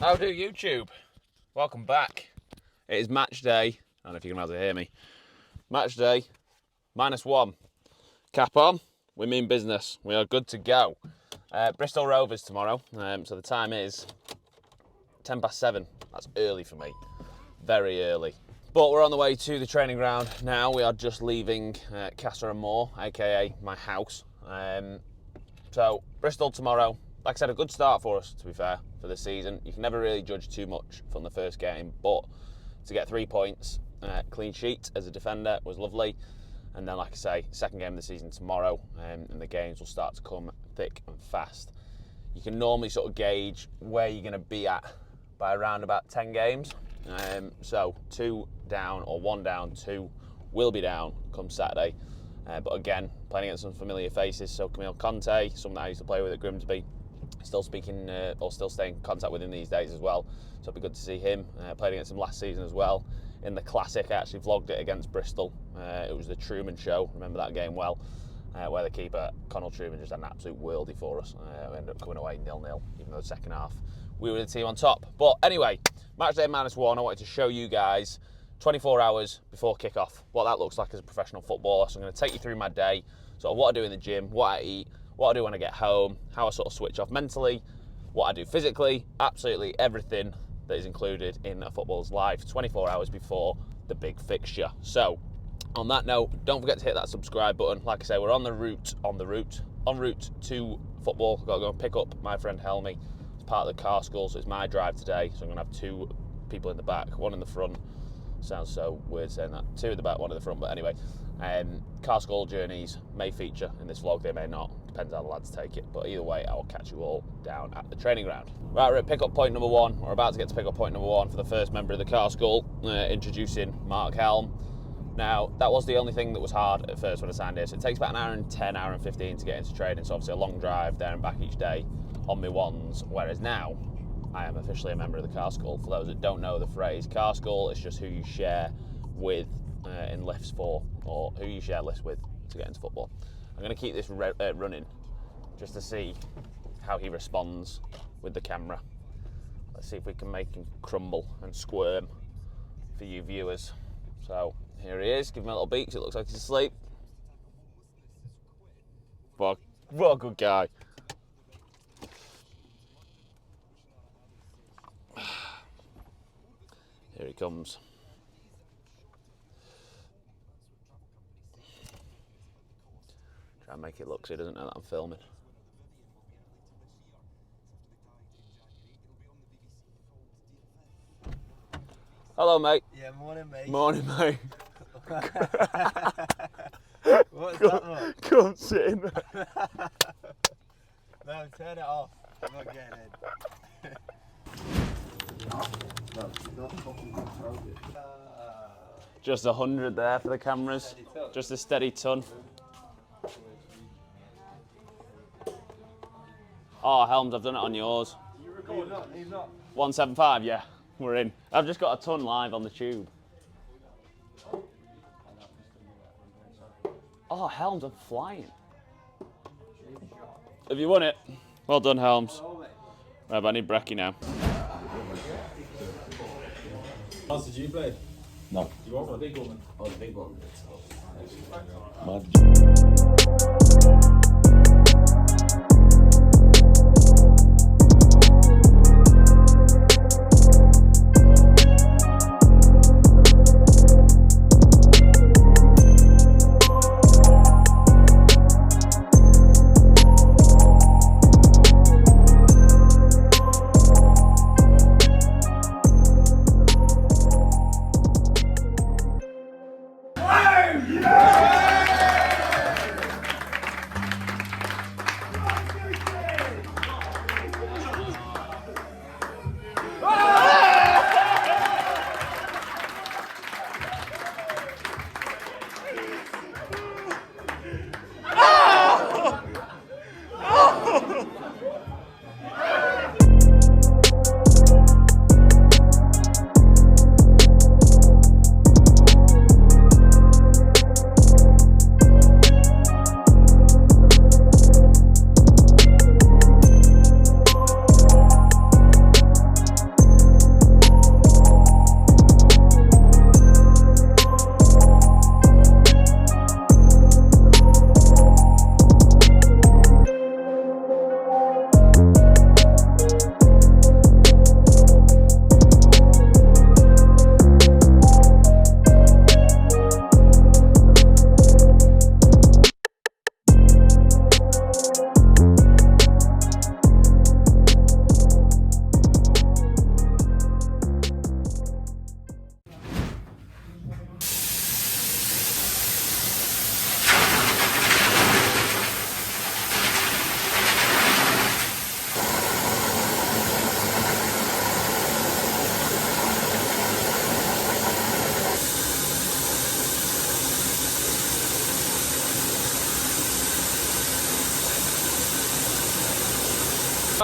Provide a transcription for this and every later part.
How do YouTube? Welcome back. It is match day. I don't know if you can hardly hear me. Match day, -1. Cap on. We mean business. We are good to go. Bristol Rovers tomorrow. So the time is 7:10. That's early for me. Very early. But we're on the way to the training ground now. We are just leaving Casa and Moore, aka my house. So Bristol tomorrow. Like I said, a good start for us, to be fair, for the season. You can never really judge too much from the first game, but to get 3 points, clean sheet as a defender was lovely. And then, like I say, second game of the season tomorrow, and the games will start to come thick and fast. You can normally sort of gauge where you're going to be at by around about 10 games. So 2 down or 1 down, 2 will be down come Saturday. But again, playing against some familiar faces. So Camille Conte, someone that I used to play with at Grimsby, still speaking or still staying in contact with him these days as well. So it'll be good to see him. Played against him last season as well. In the Classic, I actually vlogged it against Bristol. It was the Truman Show. Remember that game well, where the keeper, Connell Truman, just had an absolute worldie for us. We ended up coming away 0-0, even though the second half we were the team on top. But anyway, match day -1. I wanted to show you guys 24 hours before kickoff what that looks like as a professional footballer. So I'm going to take you through my day, sort of what I do in the gym, what I eat, what I do when I get home, how I sort of switch off mentally, what I do physically, absolutely everything that is included in a footballer's life 24 hours before the big fixture. So on that note, don't forget to hit that subscribe button. Like I say, we're en route to football. I've got to go and pick up my friend Helmy. It's part of the car school, so it's my drive today. So I'm going to have 2 people in the back, 1 in the front. Sounds so weird saying that. 2 in the back, 1 in the front, but anyway. Car school journeys may feature in this vlog, they may not. Depends how the lads take it. But either way, I will catch you all down at the training ground. Right, we're at pick-up point number 1. We're about to get to pick-up point number 1 for the first member of the car school, introducing Mark Helm. Now, that was the only thing that was hard at first when I signed here. So it takes about an hour and 10, hour and 15 to get into training. So obviously a long drive there and back each day on my ones. Whereas now, I am officially a member of the car school. For those that don't know the phrase, car school is just who you share with in lifts for, or who you share lifts with to get into football. I'm going to keep this running just to see how he responds with the camera. Let's see if we can make him crumble and squirm for you viewers. So here he is. Give him a little beat. It looks like he's asleep. What a good guy. Here he comes. Try and make it look so he doesn't know that I'm filming. Hello, mate. Yeah, morning, mate. Morning, mate. What's that, man? Come sit in there. No, turn it off. I'm not getting in. Just 100 there for the cameras. Just a steady ton. Oh, Helms, I've done it on yours. You recording? He's not. 175, yeah, we're in. I've just got a ton live on the tube. Oh, Helms, I'm flying. Have you won it? Well done, Helms. Right, but I need brekkie now. How did you play? No. You want a big one? Oh, the big one.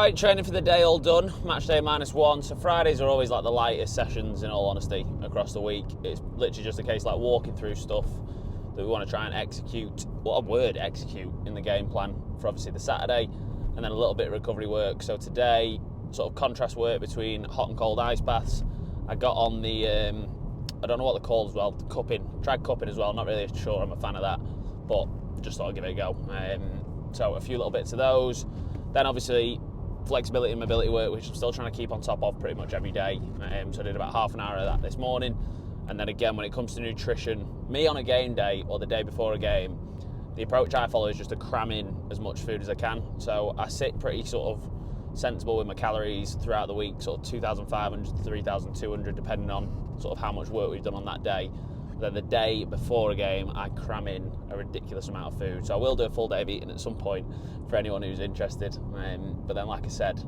Right, training for the day all done. Match day -1. So Fridays are always like the lightest sessions, in all honesty, across the week. It's literally just a case like walking through stuff that we want to try and execute. What a word, execute, in the game plan for obviously the Saturday, and then a little bit of recovery work. So today, sort of contrast work between hot and cold ice baths. I got on the, I don't know what they're called as well, the cupping. Tried cupping as well, not really sure I'm a fan of that, but just thought I'd give it a go. So a few little bits of those. Then obviously flexibility and mobility work, which I'm still trying to keep on top of pretty much every day. So I did about half an hour of that this morning. And then again, when it comes to nutrition, me on a game day or the day before a game, the approach I follow is just to cram in as much food as I can. So I sit pretty sort of sensible with my calories throughout the week, sort of 2,500 to 3,200, depending on sort of how much work we've done on that day. Then the day before a game, I cram in a ridiculous amount of food. So I will do a full day of eating at some point for anyone who's interested. But then, like I said,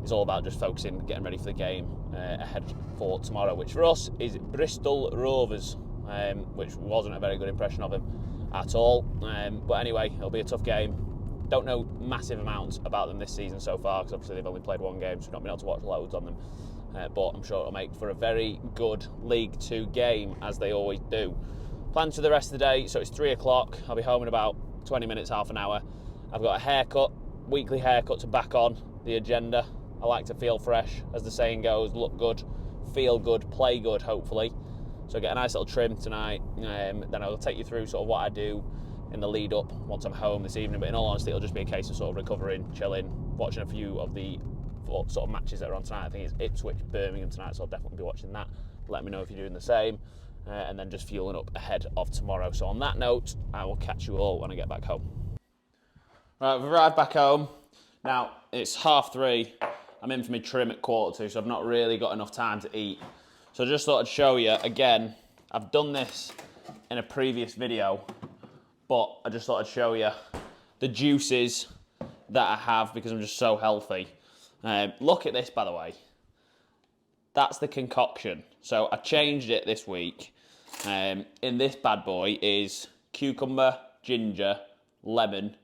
it's all about just focusing, getting ready for the game ahead for tomorrow, which for us is Bristol Rovers, which wasn't a very good impression of them at all. But anyway, it'll be a tough game. Don't know massive amounts about them this season so far, because obviously they've only played one game, so we've not been able to watch loads on them. But I'm sure it'll make for a very good League 2 game, as they always do. Plans for the rest of the day, so it's 3 o'clock. I'll be home in about 20 minutes, half an hour. I've got a haircut, weekly haircut to back on the agenda. I like to feel fresh, as the saying goes, look good, feel good, play good, hopefully. So I get a nice little trim tonight. Then I'll take you through sort of what I do in the lead up once I'm home this evening. But in all honesty, it'll just be a case of sort of recovering, chilling, watching a few of the sort of matches that are on tonight. I think it's Ipswich, Birmingham tonight, so I'll definitely be watching that. Let me know if you're doing the same. And then just fueling up ahead of tomorrow. So on that note, I will catch you all when I get back home. Right, we've arrived back home. Now, it's 3:30. I'm in for my trim at 1:45, so I've not really got enough time to eat. So I just thought I'd show you, again, I've done this in a previous video, but I just thought I'd show you the juices that I have because I'm just so healthy. Look at this, by the way. That's the concoction. So I changed it this week. In this bad boy is cucumber, ginger, lemon,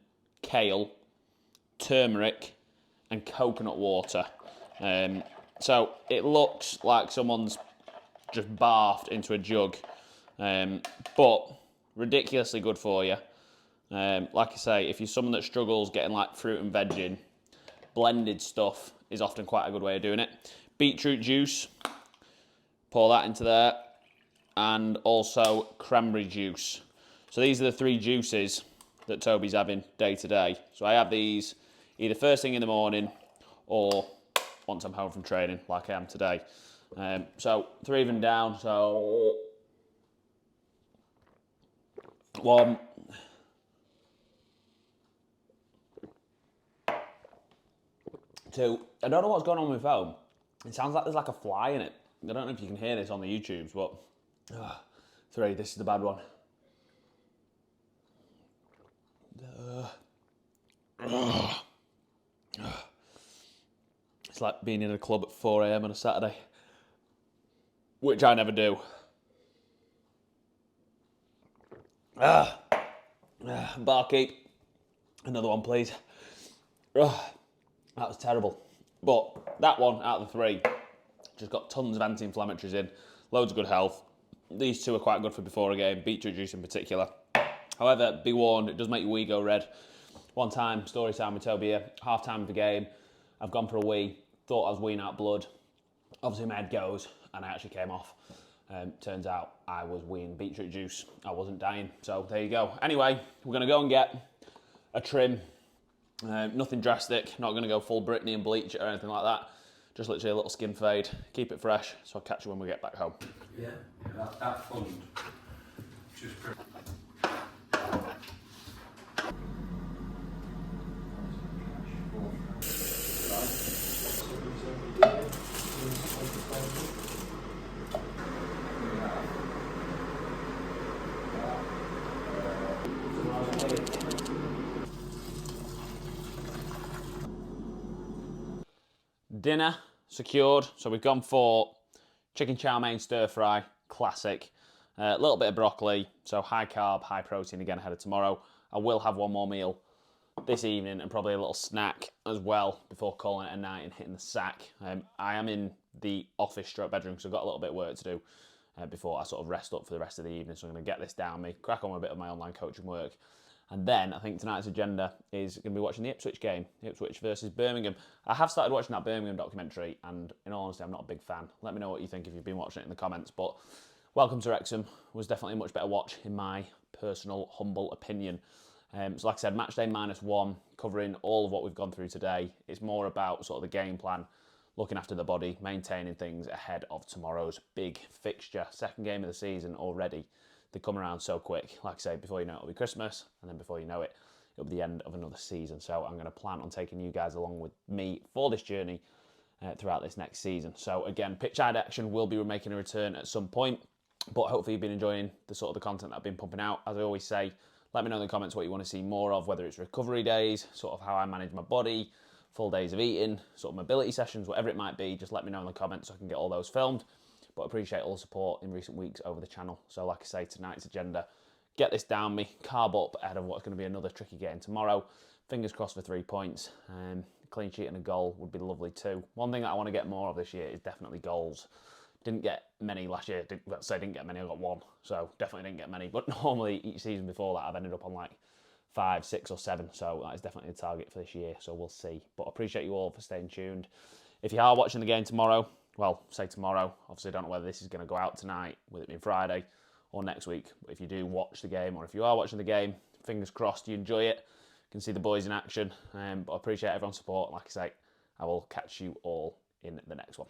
kale, turmeric, and coconut water. So it looks like someone's just barfed into a jug, but ridiculously good for you. Like I say, if you're someone that struggles getting like fruit and veg in, blended stuff is often quite a good way of doing it. Beetroot juice, pour that into there, and also cranberry juice. So these are the 3 juices that Toby's having day to day. So I have these either first thing in the morning or once I'm home from training, like I am today. So 3 of them down. So 1, 2. I don't know what's going on with my phone. It sounds like there's like a fly in it. I don't know if you can hear this on the YouTubes, but 3. This is the bad one. It's like being in a club at 4 a.m. on a Saturday, which I never do. Barkeep, another one, please. That was terrible. But that one out of the 3 just got tons of anti-inflammatories in, loads of good health. These 2 are quite good for before a game, beetroot juice in particular. However, be warned, it does make your wee go red. One time, story time with Toby here, half time of the game, I've gone for a wee, thought I was weeing out blood. Obviously my head goes, and I actually came off. Turns out I was weeing beetroot juice. I wasn't dying, so there you go. Anyway, we're gonna go and get a trim. Nothing drastic, not gonna go full Britney and bleach it or anything like that. Just literally a little skin fade, keep it fresh, so I'll catch you when we get back home. Yeah, that fund. Just Dinner secured, so we've gone for chicken chow mein stir fry, classic. A little bit of broccoli, so high carb, high protein again ahead of tomorrow. I will have one more meal this evening and probably a little snack as well before calling it a night and hitting the sack. I am in the office stroke bedroom, so I've got a little bit of work to do before I sort of rest up for the rest of the evening. So I'm going to get this down me, crack on with a bit of my online coaching work. And then I think tonight's agenda is going to be watching the Ipswich game, Ipswich versus Birmingham. I have started watching that Birmingham documentary, and in all honesty, I'm not a big fan. Let me know what you think if you've been watching it in the comments. But Welcome to Wrexham was definitely a much better watch, in my personal, humble opinion. So like I said, Matchday -1, covering all of what we've gone through today. It's more about sort of the game plan, looking after the body, maintaining things ahead of tomorrow's big fixture. Second game of the season already. They come around so quick. Like I say, before you know it, it'll be Christmas, and then before you know it, it'll be the end of another season. So I'm going to plan on taking you guys along with me for this journey throughout this next season. So again, pitch side action will be making a return at some point, but hopefully you've been enjoying the sort of the content that I've been pumping out. As I always say, let me know in the comments what you want to see more of, whether it's recovery days, sort of how I manage my body, full days of eating, sort of mobility sessions, whatever it might be. Just let me know in the comments so I can get all those filmed. But I appreciate all the support in recent weeks over the channel. So like I say, tonight's agenda, get this down me, carb up ahead of what's going to be another tricky game tomorrow. Fingers crossed for 3 points. Clean sheet and a goal would be lovely too. One thing that I want to get more of this year is definitely goals. Didn't get many last year. Didn't get many, I got one. So definitely didn't get many. But normally each season before that, I've ended up on like 5, 6 or 7. So that is definitely the target for this year. So we'll see. But I appreciate you all for staying tuned. If you are watching the game tomorrow, well, say tomorrow. Obviously, I don't know whether this is going to go out tonight, with it being Friday, or next week. But if you do watch the game, or if you are watching the game, fingers crossed you enjoy it. You can see the boys in action. But I appreciate everyone's support. Like I say, I will catch you all in the next one.